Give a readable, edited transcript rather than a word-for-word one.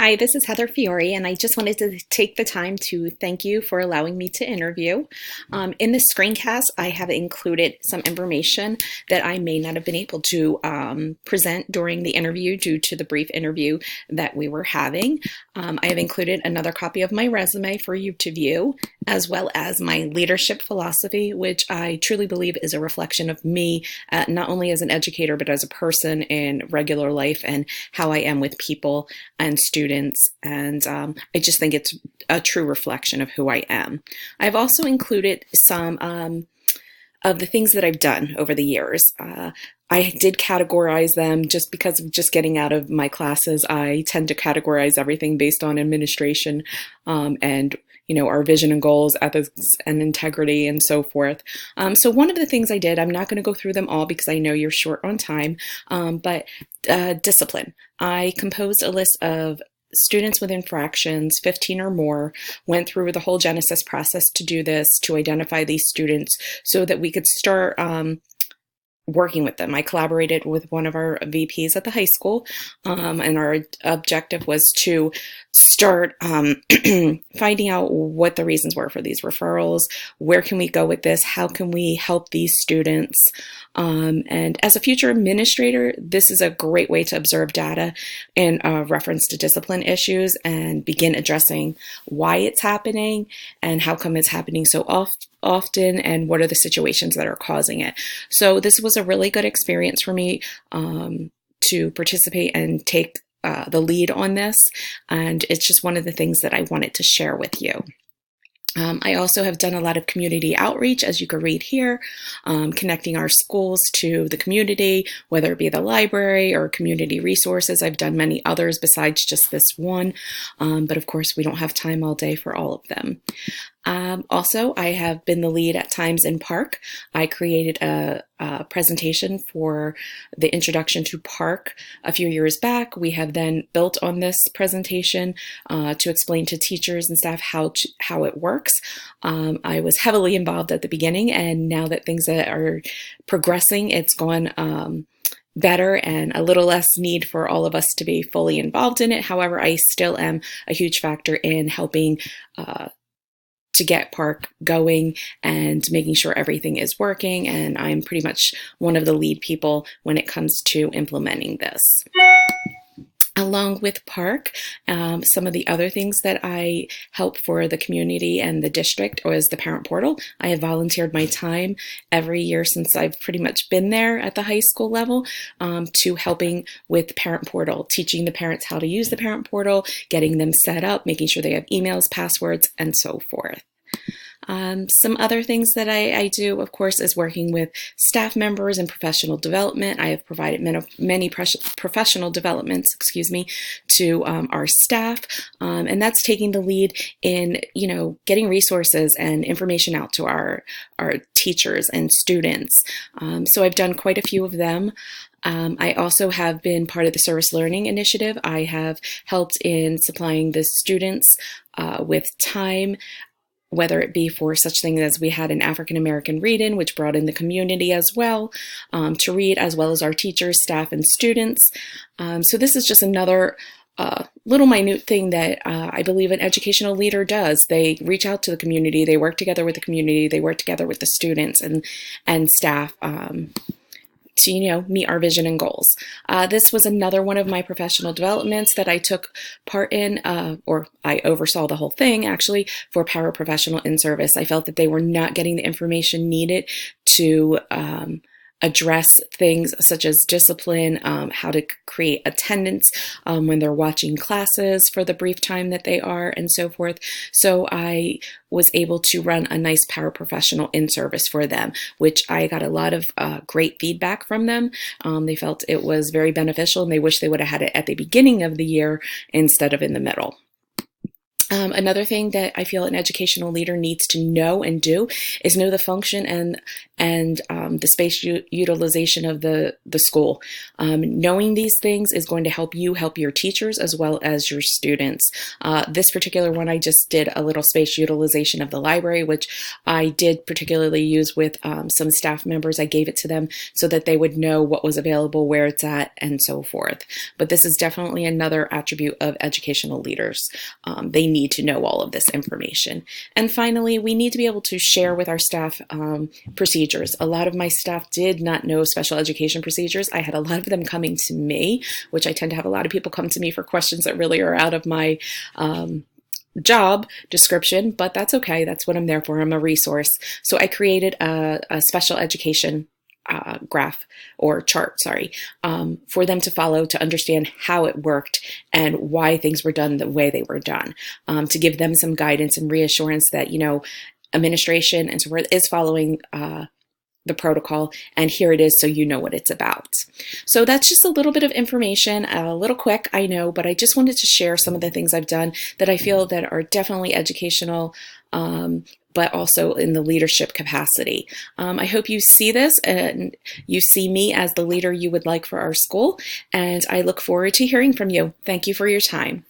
Hi, this is Heather Fiore, and I just wanted to take the time to thank you for allowing me to interview. In this screencast, I have included some information that I may not have been able to present during the interview due to the brief interview that we were having. I have included another copy of my resume for you to view, as well as my leadership philosophy, which I truly believe is a reflection of me, not only as an educator, but as a person in regular life and how I am with people and students. And I just think it's a true reflection of who I am. I've also included some of the things that I've done over the years. I did categorize them just because of just getting out of my classes. I tend to categorize everything based on administration and our vision and goals, ethics and integrity, and so forth. So one of the things I did, I'm not going to go through them all because I know you're short on time, but discipline. I composed a list of students with infractions, 15 or more, went through the whole Genesis process to do this, to identify these students so that we could start working with them. I collaborated with one of our VPs at the high school, and our objective was to start finding out what the reasons were for these referrals, where can we go with this, how can we help these students, and as a future administrator, this is a great way to observe data in reference to discipline issues and begin addressing why it's happening and how come it's happening so often and what are the situations that are causing it. So this was a really good experience for me to participate and take the lead on this, and it's just one of the things that I wanted to share with you. I also have done a lot of community outreach, as you can read here, connecting our schools to the community, whether it be the library or community resources. I've done many others besides just this one, but of course we don't have time all day for all of them. Also, I have been the lead at times in PARCC. I created a presentation for the introduction to PARCC a few years back. We have then built on this presentation to explain to teachers and staff how it works. I was heavily involved at the beginning, and now that things are progressing, it's gone better and a little less need for all of us to be fully involved in it. However, I still am a huge factor in helping to get PARCC going and making sure everything is working, and I'm pretty much one of the lead people when it comes to implementing this. Along with PARCC, some of the other things that I help for the community and the district was the parent portal. I have volunteered my time every year since I've pretty much been there at the high school level to helping with the parent portal, teaching the parents how to use the parent portal, getting them set up, making sure they have emails, passwords, and so forth. Some other things that I do, of course, is working with staff members and professional development. I have provided many professional developments, to our staff, and that's taking the lead in, getting resources and information out to our teachers and students. So I've done quite a few of them. I also have been part of the Service Learning Initiative. I have helped in supplying the students with time, whether it be for such things as we had an African American read-in, which brought in the community as well to read, as well as our teachers, staff, and students. So this is just another little minute thing that I believe an educational leader does. They reach out to the community, they work together with the community, they work together with the students and staff to meet our vision and goals. This was another one of my professional developments that I took part in, or I oversaw the whole thing actually, for paraprofessional in service. I felt that they were not getting the information needed to address things such as discipline, how to create attendance when they're watching classes for the brief time that they are, and so forth. So I was able to run a nice paraprofessional in service for them, which I got a lot of great feedback from them. They felt it was very beneficial, and they wish they would have had it at the beginning of the year instead of in the middle. Another thing that I feel an educational leader needs to know and do is know the function and the space utilization of the school. Knowing these things is going to help you help your teachers as well as your students. This particular one, I just did a little space utilization of the library, which I did particularly use with some staff members. I gave it to them so that they would know what was available, where it's at, and so forth. But this is definitely another attribute of educational leaders. They need to know all of this information. And finally, we need to be able to share with our staff procedures. A lot of my staff did not know special education procedures. I had a lot of them coming to me, which I tend to have a lot of people come to me for questions that really are out of my job description, but that's okay. That's what I'm there for. I'm a resource. So I created a special education graph or chart, sorry, for them to follow to understand how it worked and why things were done the way they were done, to give them some guidance and reassurance that, you know, administration and so forth is following the protocol, and here it is so you know what it's about. So that's just a little bit of information, a little quick, I know, but I just wanted to share some of the things I've done that I feel that are definitely educational, but also in the leadership capacity. I hope you see this and you see me as the leader you would like for our school, and I look forward to hearing from you. Thank you for your time.